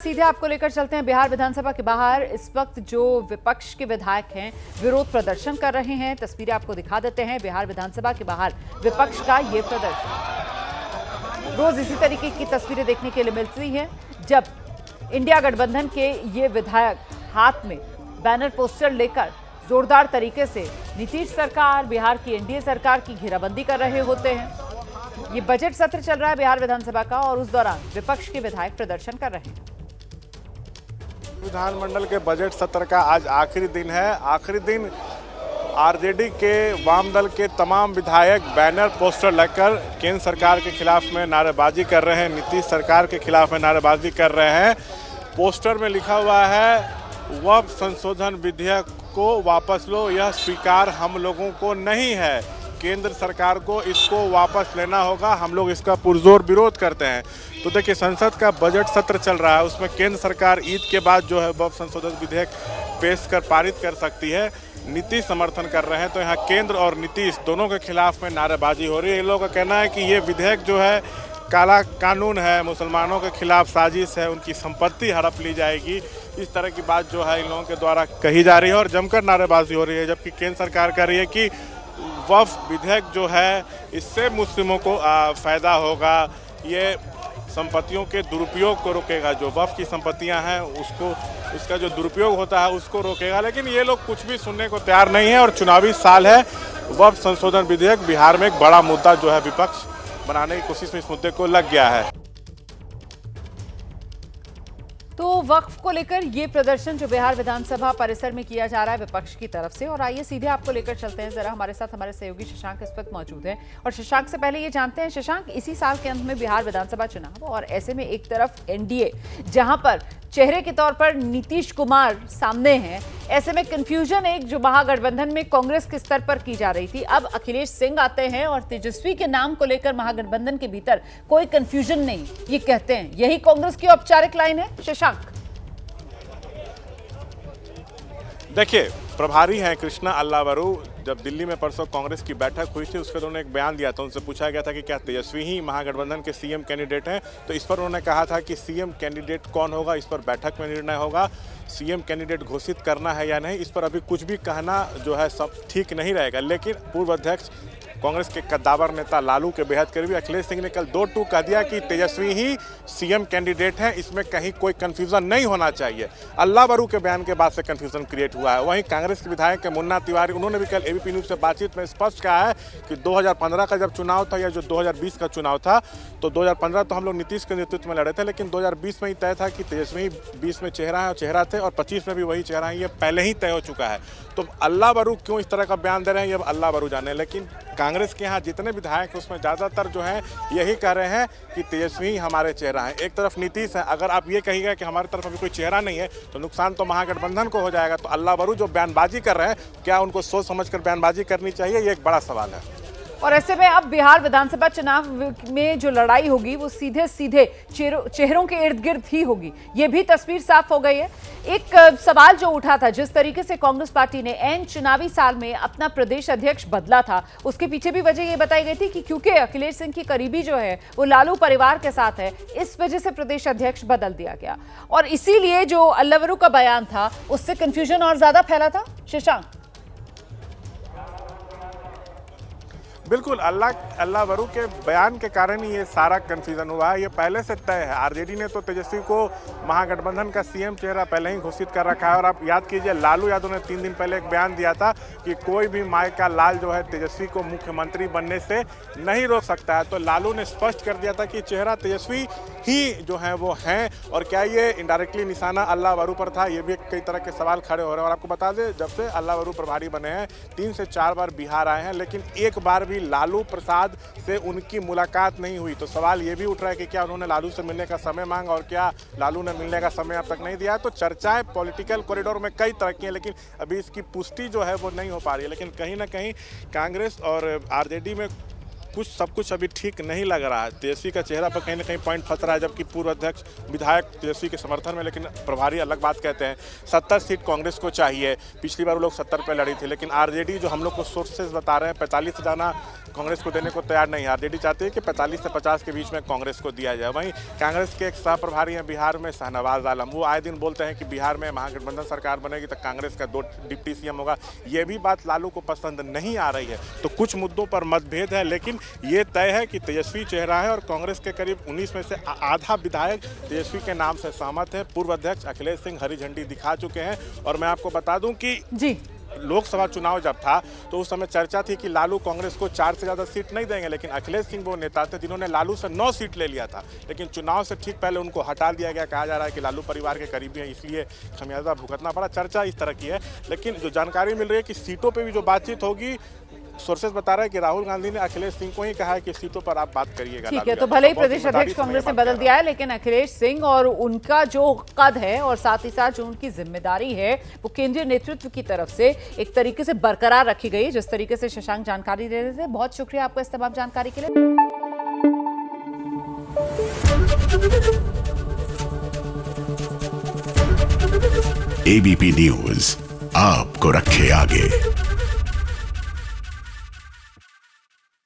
सीधे आपको लेकर चलते हैं बिहार विधानसभा के बाहर। इस वक्त जो विपक्ष के विधायक हैं विरोध प्रदर्शन कर रहे हैं। तस्वीरें आपको दिखा देते हैं बिहार विधानसभा के बाहर विपक्ष का ये प्रदर्शन। रोज इसी तरीके की तस्वीरें देखने के लिए मिलती हैं जब इंडिया गठबंधन के ये विधायक हाथ में बैनर पोस्टर लेकर जोरदार तरीके से नीतीश सरकार, बिहार की एनडीए सरकार की घेराबंदी कर रहे होते हैं। ये बजट सत्र चल रहा है बिहार विधानसभा का और उस दौरान विपक्ष के विधायक प्रदर्शन कर रहे हैं। विधानमंडल के बजट सत्र का आज आखिरी दिन है। आखिरी दिन आरजेडी के वाम दल के तमाम विधायक बैनर पोस्टर लेकर केंद्र सरकार के खिलाफ में नारेबाजी कर रहे हैं, नीतीश सरकार के खिलाफ में नारेबाजी कर रहे हैं। पोस्टर में लिखा हुआ है वक्फ संशोधन विधेयक को वापस लो, यह स्वीकार हम लोगों को नहीं है। केंद्र सरकार को इसको वापस लेना होगा, हम लोग इसका पुरजोर विरोध करते हैं। तो देखिए, संसद का बजट सत्र चल रहा है, उसमें केंद्र सरकार ईद के बाद जो है वक्फ संशोधन विधेयक पेश कर पारित कर सकती है। नीतीश समर्थन कर रहे हैं, तो यहाँ केंद्र और नीतीश दोनों के खिलाफ में नारेबाजी हो रही है। इन लोगों का कहना है कि ये विधेयक जो है काला कानून है, मुसलमानों के खिलाफ साजिश है, उनकी संपत्ति हड़प ली जाएगी। इस तरह की बात जो है इन लोगों के द्वारा कही जा रही है और जमकर नारेबाजी हो रही है। जबकि केंद्र सरकार कह रही है कि वक्फ विधेयक जो है इससे मुस्लिमों को फ़ायदा होगा, ये संपत्तियों के दुरुपयोग को रोकेगा, जो वक्फ की संपत्तियां हैं उसको, उसका जो दुरुपयोग होता है उसको रोकेगा। लेकिन ये लोग कुछ भी सुनने को तैयार नहीं है और चुनावी साल है। वक्फ संशोधन विधेयक बिहार में एक बड़ा मुद्दा जो है विपक्ष बनाने की कोशिश में इस मुद्दे को लग गया है। तो वक्फ को लेकर ये प्रदर्शन जो बिहार विधानसभा परिसर में किया जा रहा है विपक्ष की तरफ से। और आइए सीधे आपको लेकर चलते हैं जरा, हमारे साथ हमारे सहयोगी शशांक इस वक्त मौजूद हैं। और शशांक से पहले ये जानते हैं शशांक, इसी साल के अंत में बिहार विधानसभा चुनाव और ऐसे में एक तरफ एनडीए जहां पर चेहरे के तौर पर नीतीश कुमार सामने हैं, ऐसे में कंफ्यूजन एक जो महागठबंधन में कांग्रेस के स्तर पर की जा रही थी, अब अखिलेश सिंह आते हैं और तेजस्वी के नाम को लेकर महागठबंधन के भीतर कोई कंफ्यूजन नहीं, ये कहते हैं। यही कांग्रेस की औपचारिक लाइन है शशांक? देखिए, प्रभारी हैं कृष्णा अल्लावरू। जब दिल्ली में परसों कांग्रेस की बैठक हुई थी उसके उन्होंने एक बयान दिया था, उनसे पूछा गया था कि क्या तेजस्वी ही महागठबंधन के सीएम कैंडिडेट हैं, तो इस पर उन्होंने कहा था कि सीएम कैंडिडेट कौन होगा इस पर बैठक में निर्णय होगा। सीएम कैंडिडेट घोषित करना है या नहीं इस पर अभी कुछ भी कहना जो है सब ठीक नहीं रहेगा। लेकिन पूर्व अध्यक्ष कांग्रेस के कद्दावर नेता लालू के बेहद करीबी अखिलेश सिंह ने कल 2-2 कह दिया कि तेजस्वी ही सीएम कैंडिडेट हैं, इसमें कहीं कोई कंफ्यूजन नहीं होना चाहिए। अल्लावरू के बयान के बाद से कंफ्यूजन क्रिएट हुआ है। वहीं कांग्रेस के विधायक के मुन्ना तिवारी, उन्होंने भी कल एबीपी न्यूज़ से बातचीत में स्पष्ट कहा है कि 2015 का जब चुनाव था या जो 2020 का चुनाव था, तो 2015 तो हम लोग नीतीश के नेतृत्व में लड़े थे, लेकिन 2020 में ही तय था कि तेजस्वी 20 में चेहरा है और चेहरा थे और 25 में भी वही चेहरा है, ये पहले ही तय हो चुका है। तो अल्लावरू क्यों इस तरह का बयान दे रहे हैं ये अल्लावरू जाने। लेकिन कांग्रेस के यहाँ जितने विधायक हैं उसमें ज़्यादातर जो हैं यही कह रहे हैं कि तेजस्वी हमारे चेहरा है। एक तरफ नीतीश है, अगर आप ये कहिएगा कि हमारी तरफ अभी कोई चेहरा नहीं है तो नुकसान तो महागठबंधन को हो जाएगा। तो अल्लावरू जो बयानबाजी कर रहे हैं, क्या उनको सोच समझकर बयानबाजी करनी चाहिए, ये एक बड़ा सवाल है। और ऐसे में अब बिहार विधानसभा चुनाव में जो लड़ाई होगी वो सीधे सीधे चेहरों के इर्द गिर्द ही होगी, ये भी तस्वीर साफ हो गई है। एक सवाल जो उठा था, जिस तरीके से कांग्रेस पार्टी ने एन चुनावी साल में अपना प्रदेश अध्यक्ष बदला था, उसके पीछे भी वजह ये बताई गई थी कि क्योंकि अखिलेश सिंह की करीबी जो है वो लालू परिवार के साथ है, इस वजह से प्रदेश अध्यक्ष बदल दिया गया। और इसीलिए जो अल्लावरू का बयान था उससे कंफ्यूजन और ज्यादा फैला था शशांक। बिल्कुल, अल्लावरू के बयान के कारण ही ये सारा कन्फ्यूजन हुआ है। ये पहले से तय है। आरजेडी ने तो तेजस्वी को महागठबंधन का सीएम चेहरा पहले ही घोषित कर रखा है। और आप याद कीजिए, लालू यादव ने 3 दिन पहले एक बयान दिया था कि कोई भी माय का लाल जो है तेजस्वी को मुख्यमंत्री बनने से नहीं रोक सकता है। तो लालू ने स्पष्ट कर दिया था कि चेहरा तेजस्वी ही जो है वो हैं। और क्या ये इनडायरेक्टली निशाना अल्लावरू पर था, ये भी कई तरह के सवाल खड़े हो रहे हैं। और आपको बता दें, जब से अल्लावरू प्रभारी बने हैं 3 से 4 बार बिहार आए हैं, लेकिन एक बार भी लालू प्रसाद से उनकी मुलाकात नहीं हुई। तो सवाल ये भी उठ रहा है कि क्या उन्होंने लालू से मिलने का समय मांगा और क्या लालू ने मिलने का समय अब तक नहीं दिया है। तो चर्चाएं पॉलिटिकल कॉरिडोर में कई तरह की हैं, लेकिन अभी इसकी पुष्टि जो है वो नहीं हो पा रही है। लेकिन कहीं ना कहीं कांग्रेस और आरजेडी में सब कुछ अभी ठीक नहीं लग रहा है। तेजस्वी का चेहरा पर कहीं ना कहीं पॉइंट फंस रहा है, जबकि पूर्व अध्यक्ष विधायक तेजस्वी के समर्थन में, लेकिन प्रभारी अलग बात कहते हैं। 70 सीट कांग्रेस को चाहिए, पिछली बार वो लोग 70 पे लड़ी थी, लेकिन आरजेडी जो हम लोग को सोर्सेज बता रहे हैं 45 से जाना कांग्रेस को देने को तैयार नहीं है। आरजेडी चाहती है कि 45 से 50 के बीच में कांग्रेस को दिया जाए। वहीं कांग्रेस के एक सह प्रभारी हैं बिहार में, शाहनवाज आलम, वो आए दिन बोलते हैं कि बिहार में महागठबंधन सरकार बनेगी तो कांग्रेस का 2 डिप्टी सीएम होगा। ये भी बात लालू को पसंद नहीं आ रही है। तो कुछ मुद्दों पर मतभेद है, लेकिन ये तय है कि तेजस्वी चेहरा है और कांग्रेस के करीब 19 में से आधा विधायक तेजस्वी के नाम से सहमत है। पूर्व अध्यक्ष अखिलेश सिंह हरी झंडी दिखा चुके हैं। और मैं आपको बता दूं कि जी, लोकसभा चुनाव जब था तो उस समय चर्चा थी कि लालू कांग्रेस को 4 से ज़्यादा सीट नहीं देंगे, लेकिन अखिलेश सिंह वो नेता थे जिन्होंने लालू से 9 सीट ले लिया था। लेकिन चुनाव से ठीक पहले उनको हटा दिया गया। कहा जा रहा है कि लालू परिवार के करीबी हैं, इसलिए खमियाजा भुगतना पड़ा। चर्चा इस तरह की है, लेकिन जो जानकारी मिल रही है कि सीटों पर भी जो बातचीत होगी, सोर्सेज बता रहे हैं कि राहुल गांधी ने अखिलेश सिंह को ही कहा है कि सीटों पर आप बात करिएगा। ठीक है, तो भले ही प्रदेश अध्यक्ष कांग्रेस ने बदल दिया है, लेकिन अखिलेश सिंह और उनका जो कद है और साथ ही साथ जो उनकी जिम्मेदारी है वो केंद्रीय नेतृत्व की तरफ से एक तरीके से बरकरार रखी गई। जिस तरीके से शशांक जानकारी दे रहे थे, बहुत शुक्रिया आपका इस तमाम जानकारी के लिए। एबीपी न्यूज आपको रखे आगे।